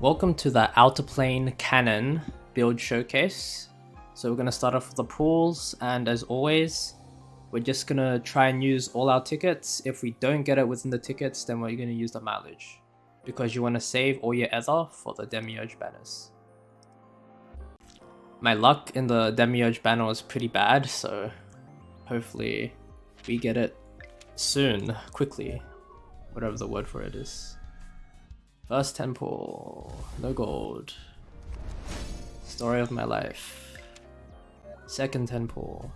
Welcome to the OUTERPLANE Kanon build showcase. So we're going to start off with the pools, and as always, we're just going to try and use all our tickets. If we don't get it within the tickets, then we're going to use the mileage, because you want to save all your ether for the Demiurge banners. My luck in the Demiurge banner was pretty bad, so hopefully we get it soon, quickly, whatever the word for it is. First temple, no gold. Story of my life. Second temple,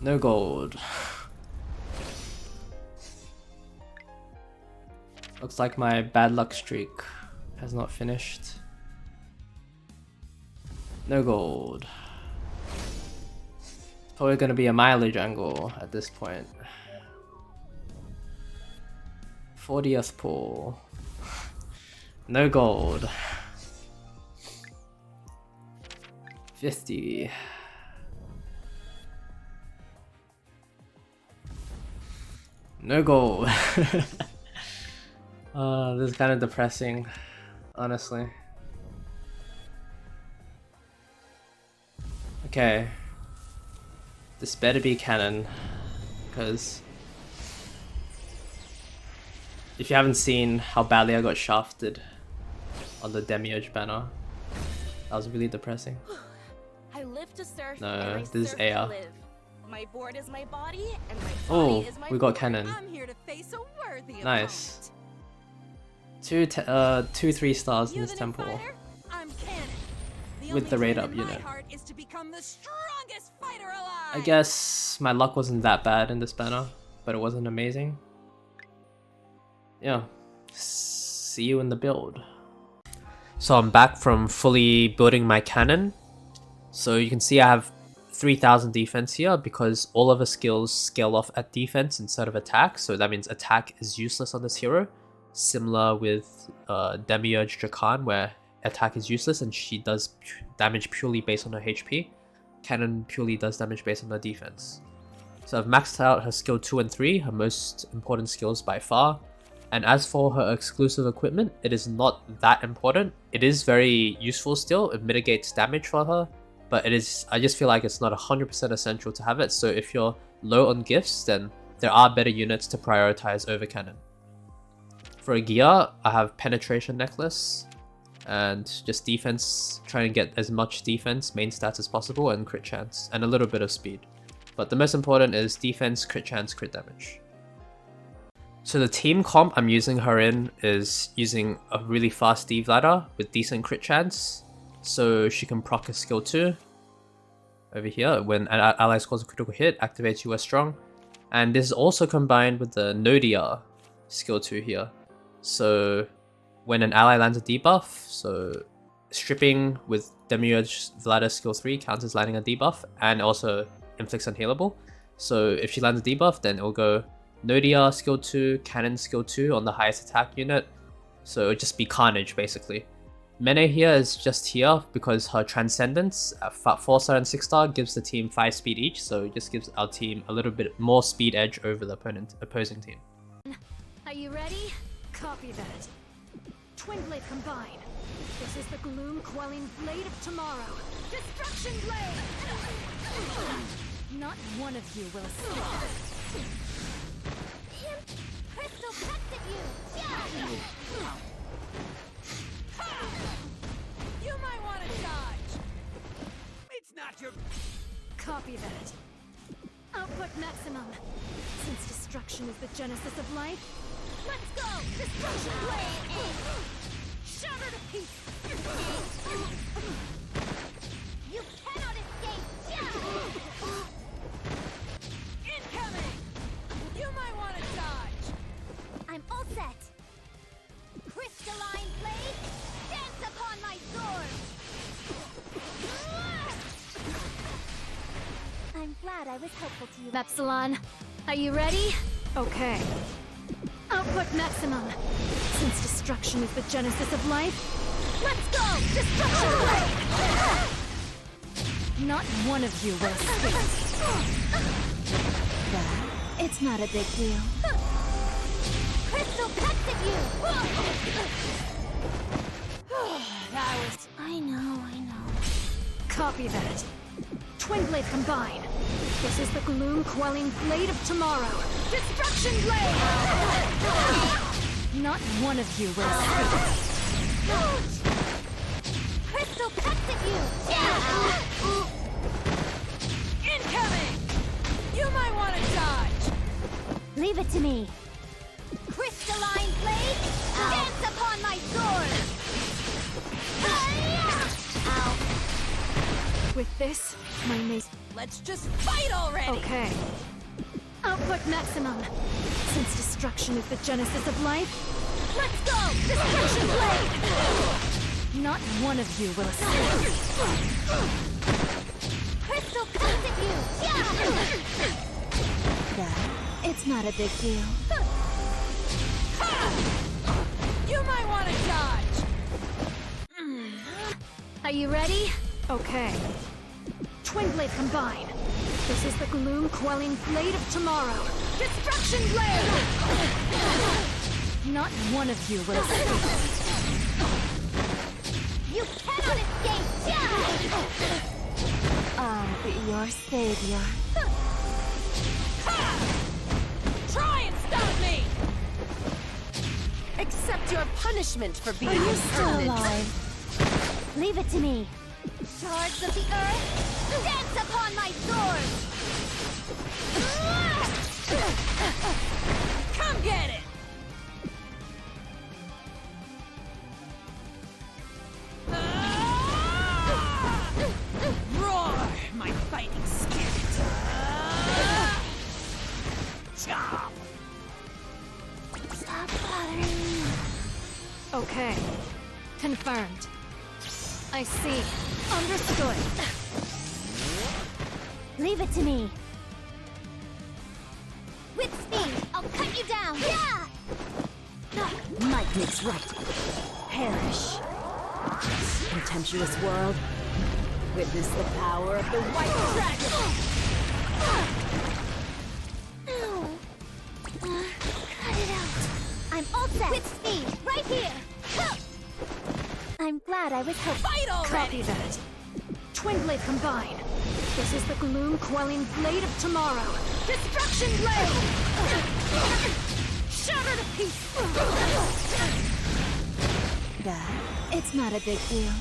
no gold. Looks like my bad luck streak has not finished. No gold. Probably gonna be a mileage angle at this point. 40th pull. No gold. 50. No gold. This is kind of depressing, honestly. Okay. This better be Kanon, because if you haven't seen how badly I got shafted on the Demiurge banner, that was really depressing. I live to surf. No, this is AR. My board is my body, and my Oh, body is my we got board. Kanon. I'm here to face a worthy Nice. opponent. Two 3-stars in You this the temple. fighter? I'm Kanon. With the raid up unit. unit. My heart is to become the strongest fighter alive. I guess my luck wasn't that bad in this banner, but it wasn't amazing. Yeah, see you in the build. So I'm back from fully building my Kanon. So you can see I have 3000 defense here because all of the skills scale off at defense instead of attack. So that means attack is useless on this hero. Similar with Demiurge Drakan, where attack is useless and she does damage purely based on her HP. Kanon purely does damage based on her defense. So I've maxed out her skill 2 and 3, her most important skills by far. And as for her exclusive equipment, it is not that important. It is very useful still, it mitigates damage for her, but I just feel like it's not 100% essential to have it. So if you're low on gifts, then there are better units to prioritize over Kanon. For a gear, I have penetration necklace, and just defense, trying to get as much defense, main stats as possible, and crit chance, and a little bit of speed. But the most important is defense, crit chance, crit damage. So the team comp I'm using her in is using a really fast Steve ladder with decent crit chance, so she can proc a skill 2 over here. When an ally scores a critical hit, activates you as strong. And this is also combined with the Nodia skill 2 here. So when an ally lands a debuff, so stripping with Demiurge ladder skill 3 counts as landing a debuff and also inflicts unhealable. So if she lands a debuff, then it will go Nodia skill 2, Kanon skill 2 on the highest attack unit. So it would just be carnage basically. Mene here is just here because her Transcendence at 4-star and 6-star gives the team 5 speed each, so it just gives our team a little bit more speed edge over the opposing team. Are you ready? Copy that. Twin blade combine. This is the gloom quelling blade of tomorrow. Destruction blade! Not one of you will escape. Crystal pecked at you. Yeah. You might want to dodge. It's not your. Copy that. Output maximum. Since destruction is the genesis of life, let's go! Destruction blade! Shatter to pieces! You cannot escape. Yeah. Incoming. You might want to dodge. I'm all set. Crystalline blade, dance upon my sword. I'm glad I was helpful to you. Epsilon, are you ready? Okay. Output maximum. Since destruction is the genesis of life, let's go! Destruction blade! Not one of you will escape. That, it's not a big deal. Crystal pecked at you! That was... I know. Copy that. Twin blade combine. This is the gloom quelling blade of tomorrow. Destruction blade! Not one of you will escape. Crystal cuts at you. Incoming! You might want to dodge. Leave it to me. Crystalline blade, dance upon my sword. Ow. With this, my mace. Let's just fight already! Okay. Output maximum. Since destruction is the genesis of life, let's go! Destruction blade! Not one of you will escape. Crystal comes at you! That, it's not a big deal. You might want to dodge. Are you ready? Okay. Twin blade combine. This is the gloom quelling blade of tomorrow. Destruction blade! Not one of you will escape. You cannot escape! I'll be your savior. Try and stop me! Accept your punishment for being impertinent. Leave it to me. Shards of the earth, dance upon my sword! Come get it! Roar, my fighting spirit! Chop! Stop bothering me. Okay. Confirmed. I see. Understood. Leave it to me. With speed, I'll cut you down. Yeah! Might makes right. Perish. Contemptuous world. Witness the power of the white dragon. Cut it out. I'm all set. With speed, right here. I'm glad I was helpful. Fight already! Copy that. Twin blade combine. This is the gloom quelling blade of tomorrow. Destruction blade! Shatter to pieces! That, it's not a big deal.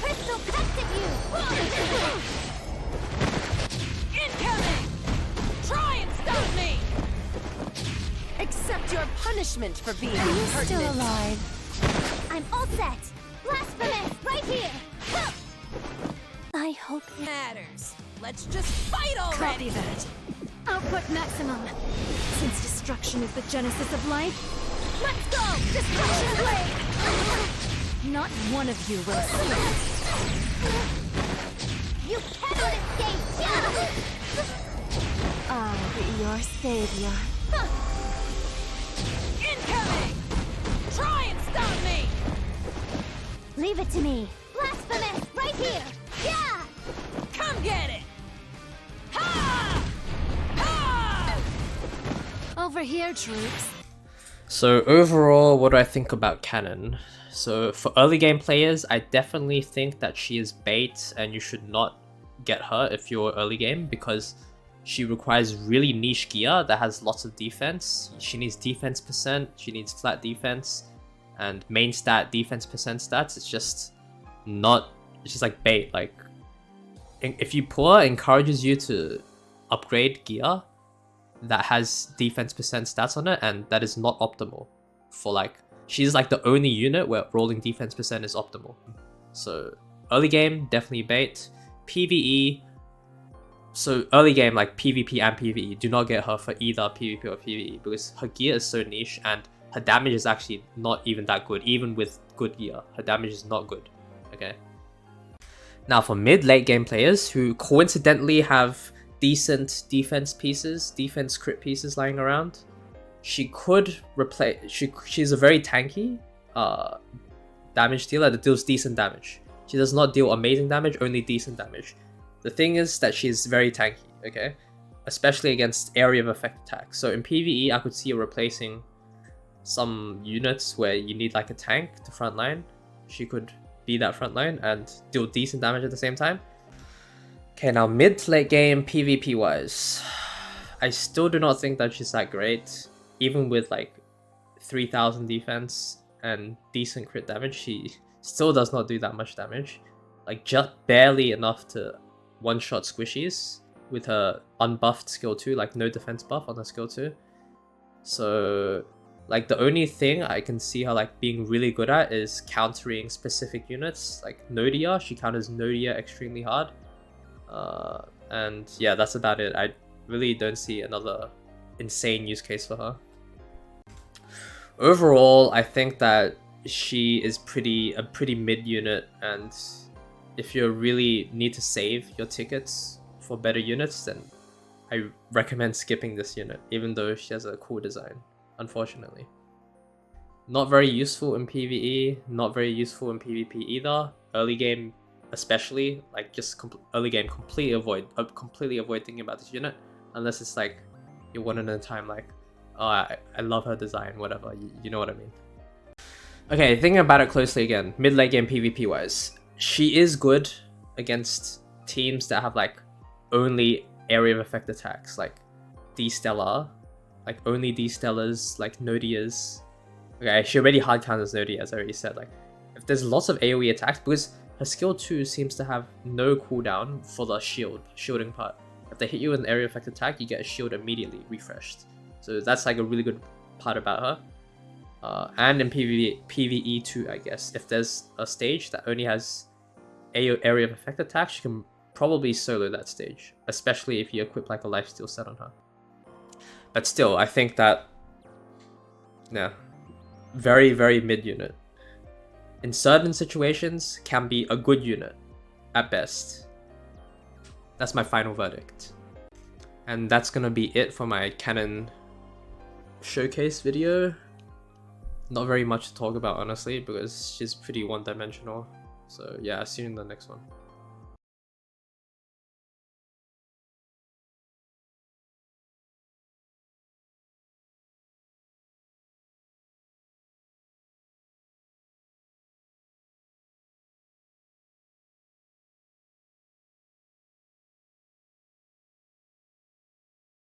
Crystal cuts at you! Incoming! Try and stop me! Accept your punishment for being impertinent. Still alive. I'm all set. Blasphemous, right here. I hope Matters. Let's just fight already! Copy that. Output maximum. Since destruction is the genesis of life, let's go! Destruction blade! Not one of you will escape. You cannot escape! I'll be your savior. Incoming! Try and stop me! Leave it to me. Blasphemous, right here! Yeah! Come get it! Ha! Ha! Over here, troops. So overall, what do I think about Kanon? So for early game players, I definitely think that she is bait and you should not get her if you're early game, because she requires really niche gear that has lots of defense. She needs defense percent, she needs flat defense, and main stat defense percent stats. It's just like bait. Like, if you pull her, it encourages you to upgrade gear that has defense percent stats on it, and that is not optimal for, like, she's like the only unit where rolling defense percent is optimal. So early game, definitely bait. PvE, so early game, like PvP and PvE, do not get her for either PvP or PvE, because her gear is so niche and her damage is actually not even that good. Even with good gear, her damage is not good. Okay. Now for mid-late game players who coincidentally have decent defense pieces, defense crit pieces lying around, she could replace. She's a very tanky damage dealer that deals decent damage. She does not deal amazing damage, only decent damage. The thing is that she's very tanky, okay? Especially against area of effect attacks. So in PvE, I could see her replacing some units where you need like a tank to frontline, she could be that frontline and deal decent damage at the same time. Okay, now mid to late game PvP wise, I still do not think that she's that great. Even with like 3000 defense and decent crit damage, she still does not do that much damage. Like just barely enough to one-shot squishies with her unbuffed skill 2, like no defense buff on her skill 2. So like the only thing I can see her like being really good at is countering specific units. Like Nodia, she counters Nodia extremely hard. And yeah, that's about it. I really don't see another insane use case for her. Overall, I think that she is a pretty mid unit, and if you really need to save your tickets for better units, then I recommend skipping this unit, even though she has a cool design, unfortunately. Not very useful in PvE, not very useful in PvP either. Early game especially, like just early game completely avoid thinking about this unit, unless it's like you're one at a time, like, oh, I love her design, whatever, you know what I mean. Okay, thinking about it closely again, mid-late game PvP wise, she is good against teams that have like only area of effect attacks, like D-Stellar, like only D-Stellars, like Nodias. Okay, she already hard counters Nodia, as I already said. Like, if there's lots of AoE attacks, because her skill 2 seems to have no cooldown for the shielding part. If they hit you with an area effect attack, you get a shield immediately refreshed. So that's like a really good part about her. And in PvE too, I guess. If there's a stage that only has area of effect attack, you can probably solo that stage, especially if you equip like a lifesteal set on her. But still, I think that, yeah, very, very mid unit. In certain situations, can be a good unit, at best. That's my final verdict. And that's gonna be it for my Kanon showcase video. Not very much to talk about, honestly, because she's pretty one-dimensional. So yeah, I'll see you in the next one.